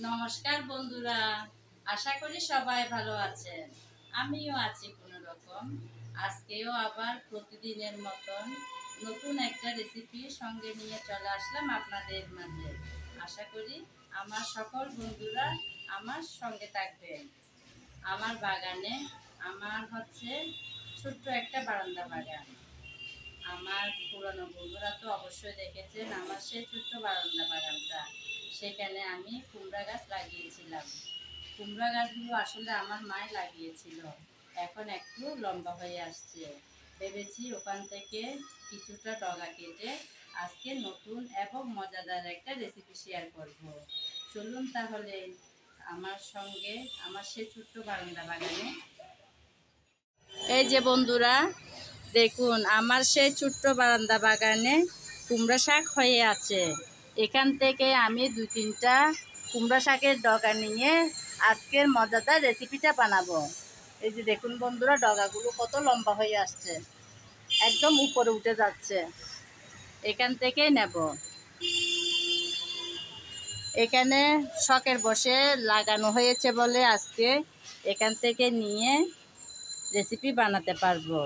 নমস্কার বন্ধুরা, আশা করি সবাই ভালো আছেন। আমিও আছি কোনো রকম। আজকেও আবার প্রতিদিনের মতন নতুন একটা রেসিপির সঙ্গে নিয়ে চলে আসলাম আপনাদের মাঝে। আশা করি আমার সকল বন্ধুরা আমার সঙ্গে থাকবেন। আমার বাগানে আমার ছোট্ট একটা বারান্দা বাগান। আমার পুরনো বন্ধুরা তো অবশ্যই দেখেছেন আমার সেই ছোট্ট বারান্দা বাগানটা। সেখানে আমি কুমড়া গাছ লাগিয়েছিলাম। কুমড়া গাছগুলো আসলে আমার মাই লাগিয়েছিল, এখন একটু লম্বা হয়ে আসছে। ভেবেছি ওখান থেকে কিছুটা ডগা কেটে আজকে নতুন এবং মজাদার একটা রেসিপি শেয়ার করব। চলুন তাহলে আমার সঙ্গে আমার সেই ছোট্ট বারান্দা বাগানে। এই যে বন্ধুরা, দেখুন আমার সেই ছোট্ট বারান্দা বাগানে কুমড়া শাক হয়ে আছে। এখান থেকে আমি 2-3টা কুমড়া শাকের ডগা নিয়ে আজকের মজাদার রেসিপিটা বানাবো। এই যে দেখুন বন্ধুরা, ডগাগুলো কত লম্বা হয়ে আসছে, একদম উপরে উঠে যাচ্ছে। এখান থেকেই নেব। এখানে শখের বসে লাগানো হয়েছে বলে আজকে এখান থেকে নিয়ে রেসিপি বানাতে পারবো।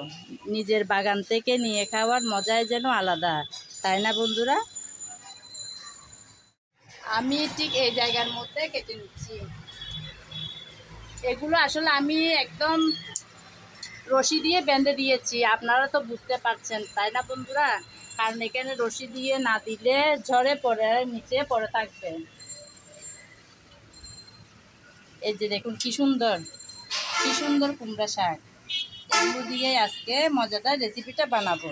নিজের বাগান থেকে নিয়ে খাওয়ার মজাই যেন আলাদা, তাই না বন্ধুরা? আমি ঠিক এই জায়গার মধ্যে কেটে নিচ্ছি। এগুলো আসলে আমি একদম রশি দিয়ে বেঁধে দিয়েছি, আপনারা তো বুঝতে পারছেন তাই না বন্ধুরা? কারণ এখানে রশি দিয়ে না দিলে ঝরে পড়ে নিচে পড়ে থাকবে। এই যে দেখুন কি সুন্দর কুমড়া শাক। এগুলো দিয়ে আজকে মজাদার রেসিপিটা বানাবো।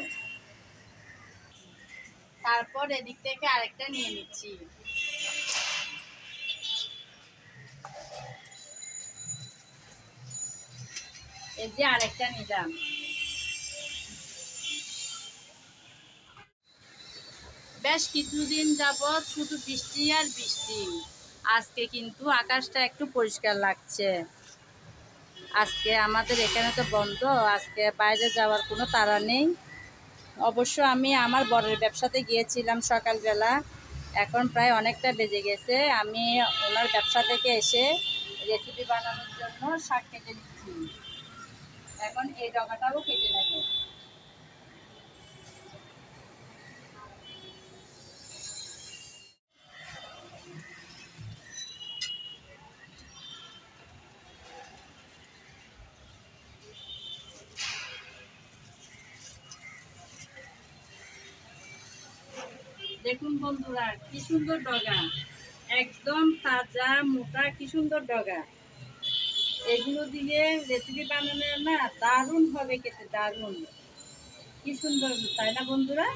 তারপর এদিক থেকে আরেকটা নিয়ে নিচ্ছি। এই যে আরেকটা নিলাম। বেশ কিছুদিন যাবৎ শুধু বৃষ্টি আর বৃষ্টি। আজকে কিন্তু আকাশটা একটু পরিষ্কার লাগছে। আজকে আমাদের এখানে তো বন্ধ, আজকে বাইরে যাওয়ার কোনো তাড়া নেই। অবশ্য আমি আমার বরের ব্যবসাতে গিয়েছিলাম সকালবেলা, এখন প্রায় অনেকটা বেজে গেছে। আমি ওনার ব্যবসা থেকে এসে রেসিপি বানানোর জন্য শাক কেটে নিচ্ছি। এখন এই ডগাটাও কেটে নেব। দেখুন বন্ধুরা, কি সুন্দর ডগা, একদম তাজা মোটা, কি সুন্দর ডগা। এগুলো দিয়ে রেসিপি বানানো না দারুণ হবে খেতে, দারুণ। কি সুন্দর তাই না বন্ধুরা?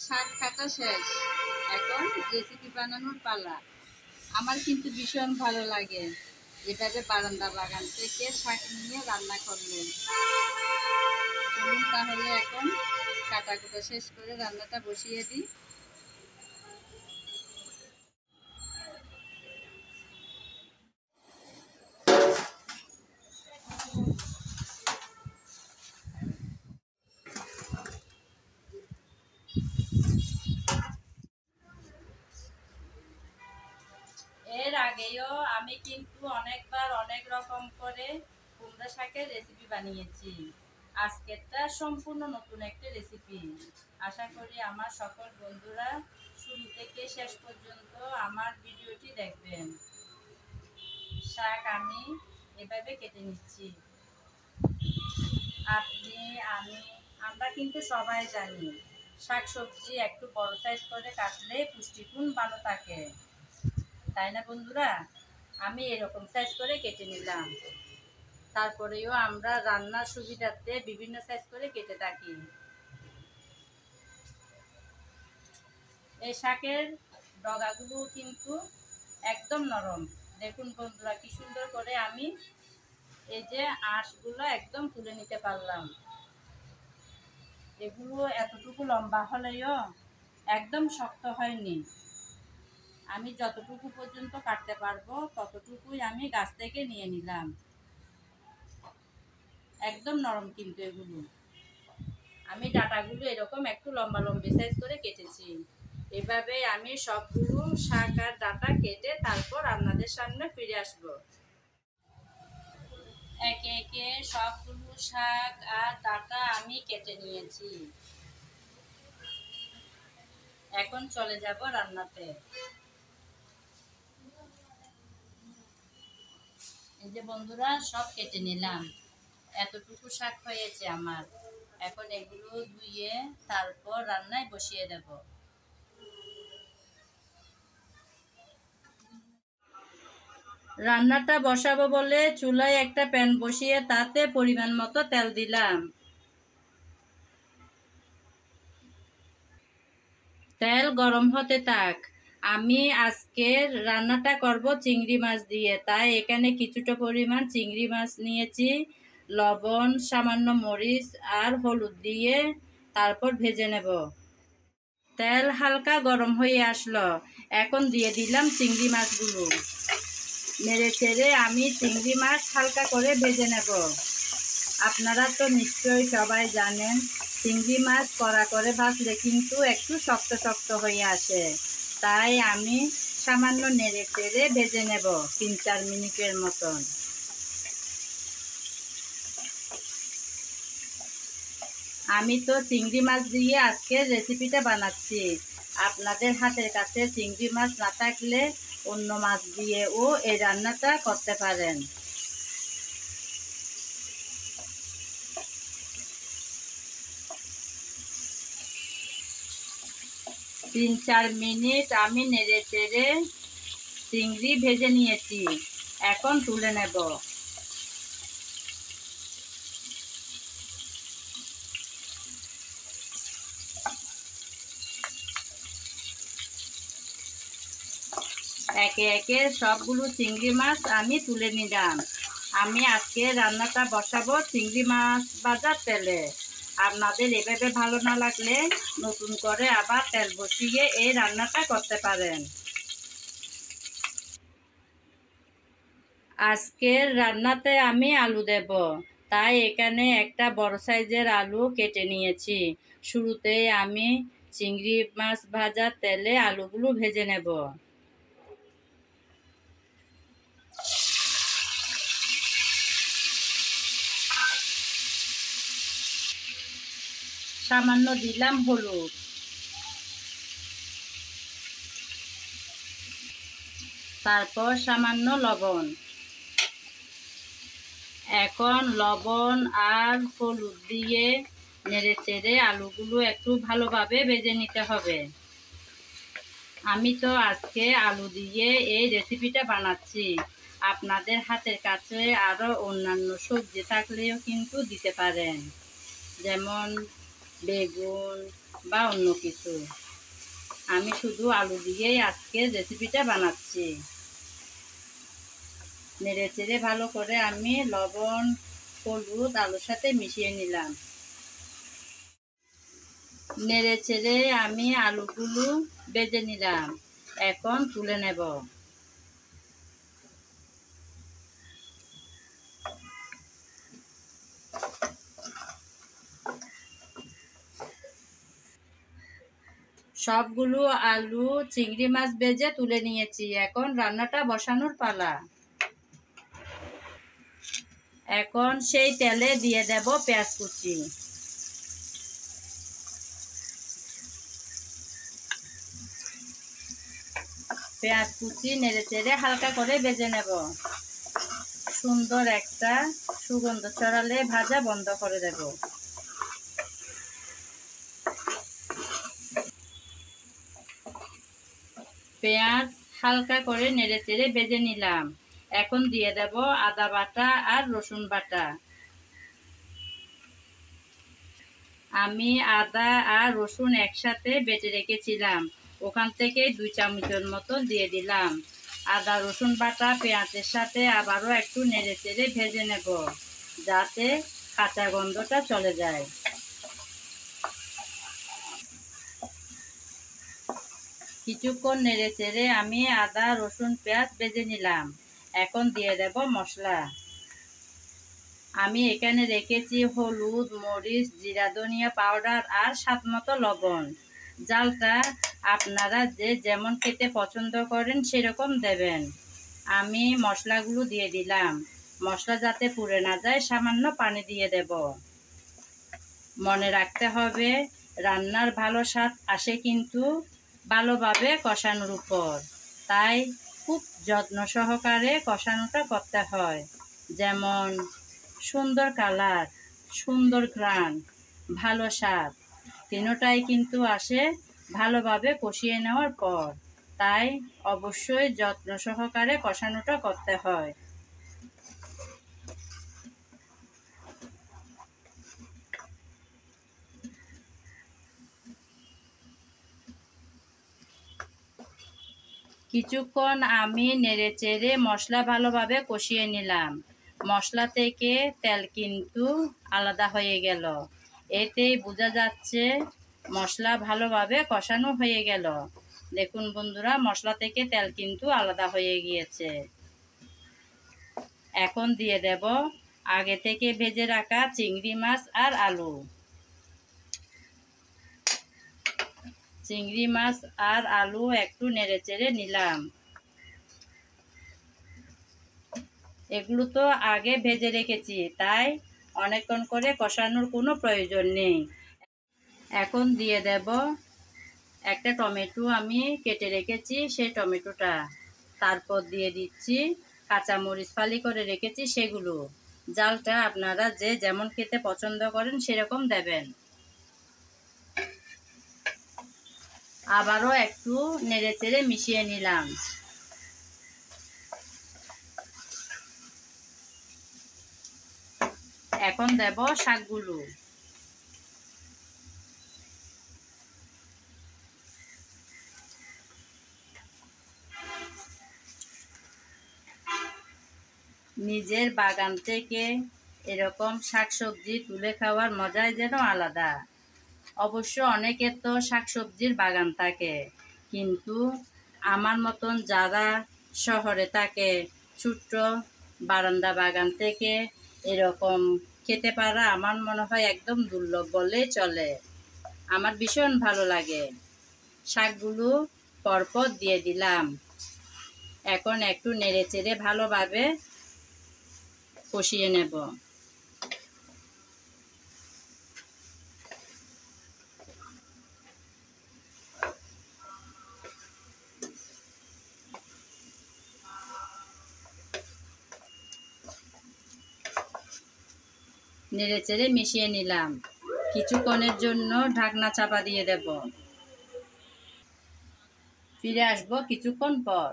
শাক কাটা শেষ, এখন রেসিপি বানানোর পালা। আমার কিন্তু ভীষণ ভালো লাগে এভাবে বারান্দা বাগান থেকে শাক নিয়ে রান্না করলে। চলুন তাহলে এখন কাটাকুটা শেষ করে রান্নাটা বসিয়ে দিই। এর আগেও আমি কিন্তু অনেকবার অনেক রকম করে কুমড়া শাকের রেসিপি বানিয়েছি। আজকেরটা সম্পূর্ণ নতুন একটা রেসিপি। আশা করি আমার সকল বন্ধুরা শুরু থেকে শেষ পর্যন্ত আমার ভিডিওটি দেখবেন। শাক আমি এভাবে কেটে নিচ্ছি। আপনি, আমি, আমরা কিন্তু সবাই জানি শাক সবজি একটু বড় সাইজ করে কাটলে পুষ্টিগুণ ভালো থাকে, তাই না বন্ধুরা? আমি এরকম সাইজ করে কেটে নিলাম। তারপরেও আমরা রান্নার সুবিধার্থে বিভিন্ন সাইজ করে কেটে থাকি। এই শাকের ডগাগুলো কিন্তু একদম নরম। দেখুন বন্ধুরা, কি সুন্দর করে আমি এই যে আঁশগুলো একদম তুলে নিতে পারলাম। এগুলো এতটুকু লম্বা হলেও একদম শক্ত হয়নি। আমি যতটুকু পর্যন্ত কাটতে পারবো ততটুকুই আমি গাছ থেকে নিয়ে নিলাম। একদম নরম কিন্তু এগুলো। আমি ডাটাগুলো এরকম একটু লম্বা লম্বি সাইজ করে কেটেছি। এভাবে আমি সবগুলো শাক আর ডাটা কেটে তারপর আপনাদের সামনে ফিরে আসব। একে একে সবগুলো শাক আর ডাটা আমি কেটে নিয়েছি। এখন চলে যাব রান্নাতে। এই যে বন্ধুরা, সব কেটে নিলাম। এতটুকু শাক হয়েছে আমার। এখন এগুলো ধুয়ে তারপর রান্নায় বসিয়ে দেব। রান্নাটা বসাবো বলে চুলায় একটা প্যান বসিয়ে তাতে পরিমাণ মতো তেল দিলাম। তেল গরম হতে থাক। আমি আজকের রান্নাটা করব চিংড়ি মাছ দিয়ে, তাই এখানে কিছুটা পরিমাণ চিংড়ি মাছ নিয়েছি। লবণ, সামান্য মরিচ আর হলুদ দিয়ে তারপর ভেজে নেব। তেল হালকা গরম হয়ে আসলো। এখন দিয়ে দিলাম চিংড়ি মাছগুলো। নেড়ে চেড়ে আমি চিংড়ি মাছ হালকা করে ভেজে নেব। আপনারা তো নিশ্চয়ই সবাই জানেন, চিংড়ি মাছ কড়া করে ভাজলে কিন্তু একটু শক্ত শক্ত হয়ে আসে। তাই আমি সামান্য নেড়ে চেড়ে ভেজে নেব 3-4 মিনিটের মতন। আমি তো চিংড়ি মাছ দিয়ে আজকের রেসিপিটা বানাচ্ছি। আপনাদের হাতের কাছে চিংড়ি মাছ না থাকলে অন্য মাছ দিয়েও এই রান্নাটা করতে পারেন। 3-4 মিনিট আমি নেড়ে চেড়ে চিংড়ি ভেজে নিয়েছি। এখন তুলে নেব। একে একে সবগুলো চিংড়ি মাছ আমি তুলে নিলাম। আমি আজকে রান্নাটা বসাবো চিংড়ি মাছ ভাজার তেলে। আপনাদের এভাবে ভালো না লাগলে নতুন করে আবার তেল বসিয়ে এই রান্নাটা করতে পারেন। আজকের রান্নাতে আমি আলু দেব, তাই এখানে একটা বড় সাইজের আলু কেটে নিয়েছি। শুরুতেই আমি চিংড়ি মাছ ভাজার তেলে আলুগুলো ভেজে নেব। সামান্য দিলাম হলুদ, তারপর সামান্য লবণ। এখন লবণ আর হলুদ দিয়ে নেড়ে চেড়ে আলুগুলো একটু ভালোভাবে ভেজে নিতে হবে। আমি তো আজকে আলু দিয়ে এই রেসিপিটা বানাচ্ছি। আপনাদের হাতের কাছে আরও অন্যান্য সবজি থাকলেও কিন্তু দিতে পারেন, যেমন বেগুন বা অন্য কিছু। আমি শুধু আলু দিয়েই আজকে রেসিপিটা বানাচ্ছি। নেড়ে চেড়ে ভালো করে আমি লবণ, হলুদ আলুর সাথে মিশিয়ে নিলাম। নেড়ে চেড়ে আমি আলুগুলো ভেজে নিলাম। এখন তুলে নেব। সবগুলো আলু চিংড়ি মাছ ভেজে তুলে নিয়েছি। এখন রান্নাটা বসানোর পালা। এখন সেই তেলে দিয়ে দেব পেঁয়াজ কুচি। পেঁয়াজ কুচি নেড়ে চেড়ে হালকা করে ভেজে নেব। সুন্দর একটা সুগন্ধ ছড়ালে ভাজা বন্ধ করে দেব। পেঁয়াজ হালকা করে নেড়ে চেড়ে ভেজে নিলাম। এখন দিয়ে দেব আদা বাটা আর রসুন বাটা। আমি আদা আর রসুন একসাথে বেটে রেখেছিলাম, ওখান থেকে 2 চামচের মতো দিয়ে দিলাম। আদা রসুন বাটা পেঁয়াজের সাথে আবারও একটু নেড়ে চেড়ে ভেজে নেব, যাতে কাঁচা গন্ধটা চলে যায়। কিছুক্ষণ নেড়ে চেড়ে আমি আদা রসুন পেঁয়াজ ভেজে নিলাম। এখন দিয়ে দেব মশলা। আমি এখানে রেখেছি হলুদ, মরিচ, জিরা, ধনিয়া পাউডার আর স্বাদমতো লবণ। জালটা আপনারা যে যেমন খেতে পছন্দ করেন সেরকম দেবেন। আমি মশলাগুলো দিয়ে দিলাম। মশলা যাতে পুড়ে না যায় সামান্য পানি দিয়ে দেব। মনে রাখতে হবে রান্নার ভালো স্বাদ আসে কিন্তু ভালোভাবে কষানোর উপর। তাই খুব যত্ন সহকারে কষানোটা করতে হয়। যেমন সুন্দর কালার, সুন্দর ঘ্রাণ, ভালো স্বাদ তিনটাই কিন্তু আসে ভালোভাবে কষিয়ে নেওয়ার পর। তাই অবশ্যই যত্ন সহকারে কষানোটা করতে হয়। কিছুক্ষণ আমি নেড়েচেড়ে মশলা ভালোভাবে কষিয়ে নিলাম। মশলা থেকে তেল কিন্তু আলাদা হয়ে গেল। এতেই বোঝা যাচ্ছে মশলা ভালোভাবে কষানো হয়ে গেল। দেখুন বন্ধুরা, মশলা থেকে তেল কিন্তু আলাদা হয়ে গিয়েছে। এখন দিয়ে দেব আগে থেকে ভেজে রাখা চিংড়ি মাছ আর আলু। চিংড়ি মাছ আর আলু একটু নেড়েচেড়ে নিলাম। এগুলো তো আগে ভেজে রেখেছি, তাই অনেকক্ষণ করে কষানোর কোনো প্রয়োজন নেই। এখন দিয়ে দেব একটা টমেটো আমি কেটে রেখেছি, সেই টমেটোটা। তারপর দিয়ে দিচ্ছি কাঁচামরিচ ফালি করে রেখেছি সেগুলো। জালটা আপনারা যে যেমন খেতে পছন্দ করেন সেরকম দেবেন। আবারও একটু নেড়েচেড়ে মিশিয়ে নিলাম। এখন দেব শাকগুলো। নিজের বাগান থেকে এরকম শাকসবজি তুলে খাওয়ার মজাই যেন আলাদা। অবশ্য অনেকের তো শাকসবজির বাগান থাকে, কিন্তু আমার মতন যারা শহরে থাকে ছোট্ট বারান্দা বাগান থেকে এরকম খেতে পারা আমার মনে হয় একদম দুর্লভ বললেই চলে। আমার ভীষণ ভালো লাগে। শাকগুলো পরপর দিয়ে দিলাম। এখন একটু নেড়েচেড়ে ভালোভাবে কষিয়ে নেব। নেড়েচেড়ে মিশিয়ে নিলাম। কিছুক্ষণের জন্য ঢাকনা চাপা দিয়ে দেব। ফিরে আসবো কিছুক্ষণ পর।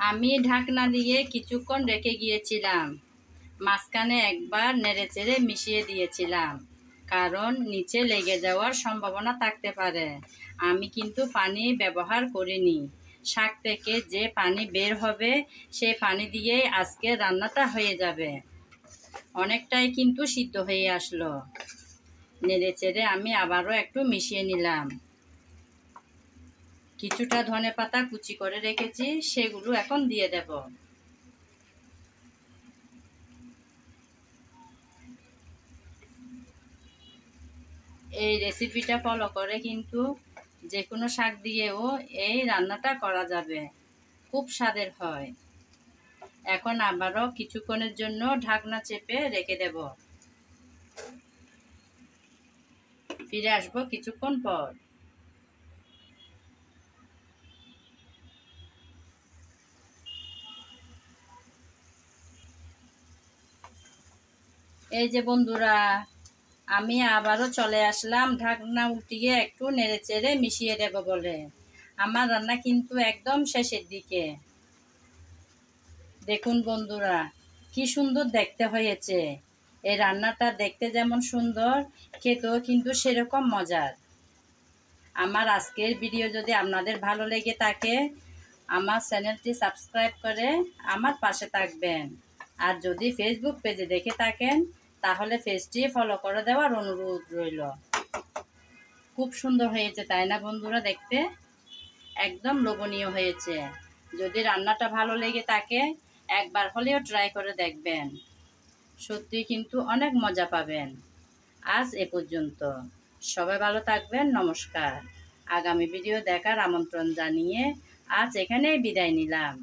আমি ঢাকনা দিয়ে কিছুক্ষণ রেখে গিয়েছিলাম। মাঝখানে একবার নেড়েচেড়ে মিশিয়ে দিয়েছিলাম, কারণ নিচে লেগে যাওয়ার সম্ভাবনা থাকতে পারে। আমি কিন্তু পানি ব্যবহার করিনি। শাক থেকে যে পানি বের হবে সেই পানি দিয়েই আজকে রান্নাটা হয়ে যাবে। অনেকটাই কিন্তু সিদ্ধ হয়ে আসলো। নেড়েচেড়ে আমি আবারও একটু মিশিয়ে নিলাম। কিছুটা ধনেপাতা কুচি করে রেখেছি, সেগুলো এখন দিয়ে দেব। এই রেসিপিটা ফলো করে কিন্তু যে কোনো শাক দিয়েও এই রান্নাটা করা যাবে, খুব স্বাদের হয়। এখন আবারও কিছুক্ষণের জন্য ঢাকনা চেপে রেখে দেব। ফিরে আসবো কিছুক্ষণ পর। এই যে বন্ধুরা, আমি আবারও চলে আসলাম ঢাকনা উঠিয়ে একটু নেড়েচেড়ে মিশিয়ে দেব বলে। আমার রান্না কিন্তু একদম শেষের দিকে। দেখুন বন্ধুরা, কি সুন্দর দেখতে হয়েছে। এই রান্নাটা দেখতে যেমন সুন্দর, খেতেও কিন্তু সেরকম মজার। আমার আজকের ভিডিও যদি আপনাদের ভালো লেগে থাকে, আমার চ্যানেলটি সাবস্ক্রাইব করে আমার পাশে থাকবেন। আর যদি ফেসবুক পেজে দেখে থাকেন, তাহলে পেজটি ফলো করে দেওয়ার অনুরোধ রইল। খুব সুন্দর হয়েছে তাই না বন্ধুরা? দেখতে একদম লোভনীয় হয়েছে। যদি রান্নাটা ভালো লেগে থাকে একবার হলেও ট্রাই করে দেখবেন, সত্যি কিন্তু অনেক মজা পাবেন। আজ এ পর্যন্ত, সবাই ভালো থাকবেন। নমস্কার। আগামী ভিডিও দেখার আমন্ত্রণ জানিয়ে আজ এখানেই বিদায় নিলাম।